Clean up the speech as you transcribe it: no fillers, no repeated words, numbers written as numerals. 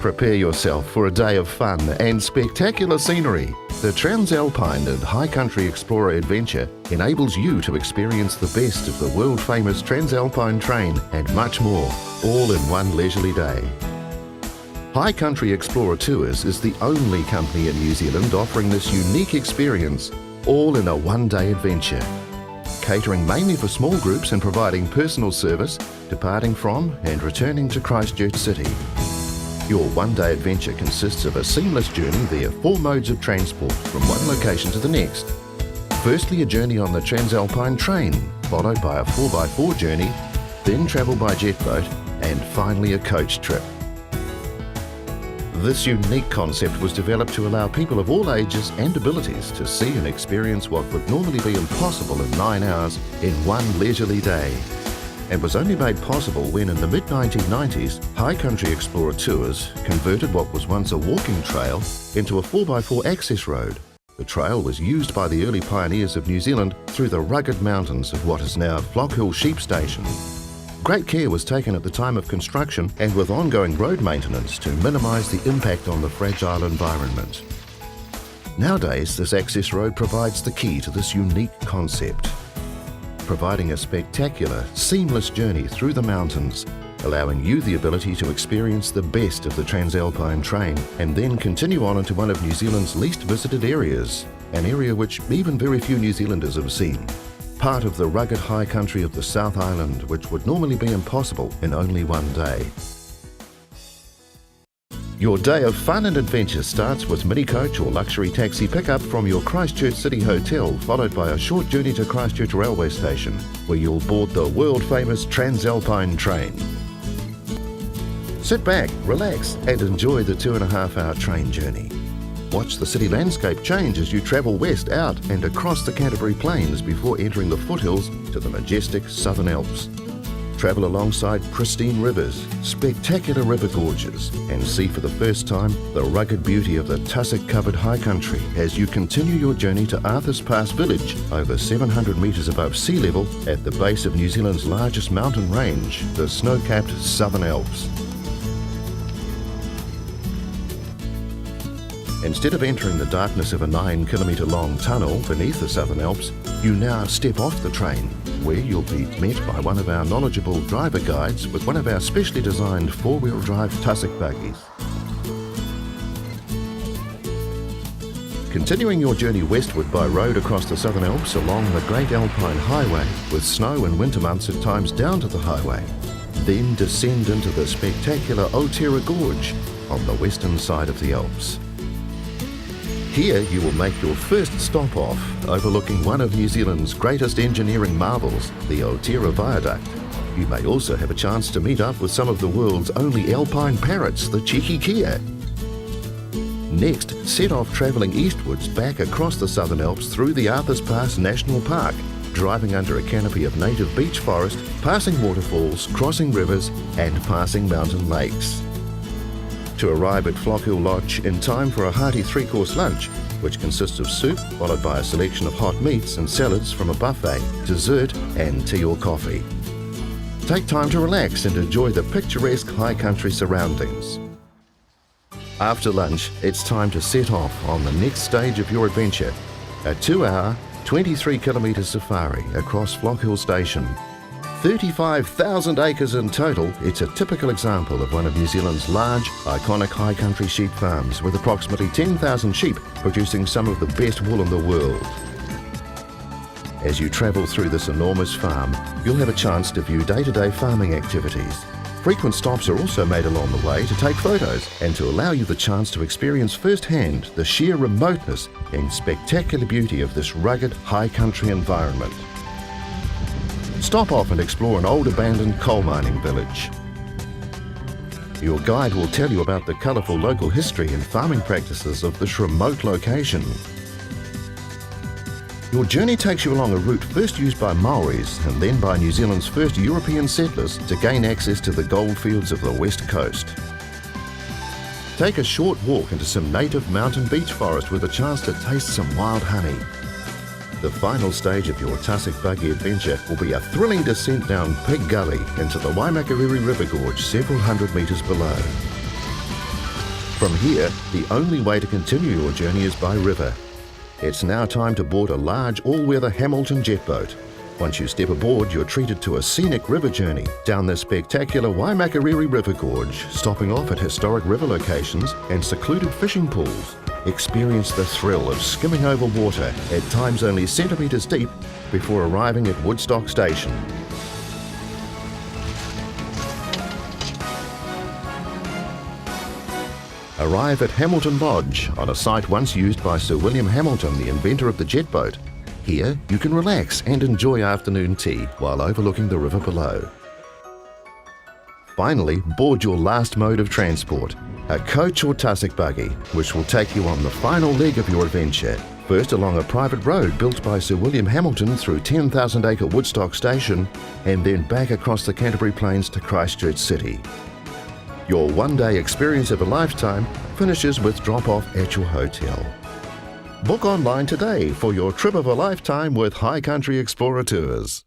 Prepare yourself for a day of fun and spectacular scenery. The TransAlpine and High Country Explorer adventure enables you to experience the best of the world-famous TransAlpine train and much more, all in one leisurely day. High Country Explorer Tours is the only company in New Zealand offering this unique experience, all in a one-day adventure. Catering mainly for small groups and providing personal service, departing from and returning to Christchurch City. Your one-day adventure consists of a seamless journey via 4 modes of transport from one location to the next. Firstly, a journey on the TransAlpine train, followed by a 4x4 journey, then travel by jet boat, and finally a coach trip. This unique concept was developed to allow people of all ages and abilities to see and experience what would normally be impossible in 9 hours in one leisurely day, and was only made possible when in the mid-1990s, High Country Explorer Tours converted what was once a walking trail into a 4x4 access road. The trail was used by the early pioneers of New Zealand through the rugged mountains of what is now Flock Hill Sheep Station. Great care was taken at the time of construction and with ongoing road maintenance to minimise the impact on the fragile environment. Nowadays, this access road provides the key to this unique concept, providing a spectacular, seamless journey through the mountains, allowing you the ability to experience the best of the TransAlpine train and then continue on into one of New Zealand's least visited areas, an area which even very few New Zealanders have seen. Part of the rugged high country of the South Island, which would normally be impossible in only one day. Your day of fun and adventure starts with mini coach or luxury taxi pickup from your Christchurch City hotel, followed by a short journey to Christchurch railway station, where you'll board the world-famous TransAlpine train. Sit back, relax, and enjoy the 2.5-hour train journey. Watch the city landscape change as you travel west, out and across the Canterbury Plains before entering the foothills to the majestic Southern Alps. Travel alongside pristine rivers, spectacular river gorges, and see for the first time the rugged beauty of the tussock-covered high country as you continue your journey to Arthur's Pass village, over 700 metres above sea level at the base of New Zealand's largest mountain range, the snow-capped Southern Alps. Instead of entering the darkness of a 9-kilometre-long tunnel beneath the Southern Alps, you now step off the train, where you'll be met by one of our knowledgeable driver guides with one of our specially designed 4-wheel drive tussock buggies. Continuing your journey westward by road across the Southern Alps along the Great Alpine Highway, with snow in winter months at times down to the highway, then descend into the spectacular Otira Gorge on the western side of the Alps. Here you will make your first stop off, overlooking one of New Zealand's greatest engineering marvels, the Otira Viaduct. You may also have a chance to meet up with some of the world's only alpine parrots, the cheeky kia. Next, set off travelling eastwards back across the Southern Alps through the Arthur's Pass National Park, driving under a canopy of native beech forest, passing waterfalls, crossing rivers and passing mountain lakes. To arrive at Flock Hill Lodge in time for a hearty 3-course lunch, which consists of soup followed by a selection of hot meats and salads from a buffet, dessert and tea or coffee. Take time to relax and enjoy the picturesque high country surroundings. After lunch, it's time to set off on the next stage of your adventure, a 2-hour, 23-kilometre safari across Flock Hill Station. 35,000 acres in total, it's a typical example of one of New Zealand's large, iconic high country sheep farms with approximately 10,000 sheep producing some of the best wool in the world. As you travel through this enormous farm, you'll have a chance to view day-to-day farming activities. Frequent stops are also made along the way to take photos and to allow you the chance to experience firsthand the sheer remoteness and spectacular beauty of this rugged high country environment. Stop off and explore an old abandoned coal mining village. Your guide will tell you about the colourful local history and farming practices of this remote location. Your journey takes you along a route first used by Maoris and then by New Zealand's first European settlers to gain access to the goldfields of the west coast. Take a short walk into some native mountain beech forest with a chance to taste some wild honey. The final stage of your tussock buggy adventure will be a thrilling descent down Pig Gully into the Waimakariri River Gorge several hundred metres below. From here, the only way to continue your journey is by river. It's now time to board a large all-weather Hamilton jet boat. Once you step aboard, you're treated to a scenic river journey down the spectacular Waimakariri River Gorge, stopping off at historic river locations and secluded fishing pools. Experience the thrill of skimming over water, at times only centimetres deep, before arriving at Woodstock Station. Arrive at Hamilton Lodge, on a site once used by Sir William Hamilton, the inventor of the jet boat. Here, you can relax and enjoy afternoon tea while overlooking the river below. Finally, board your last mode of transport, a coach or tussock buggy, which will take you on the final leg of your adventure. First along a private road built by Sir William Hamilton through 10,000-acre Woodstock Station, and then back across the Canterbury Plains to Christchurch City. Your one-day experience of a lifetime finishes with drop-off at your hotel. Book online today for your trip of a lifetime with High Country Explorer Tours.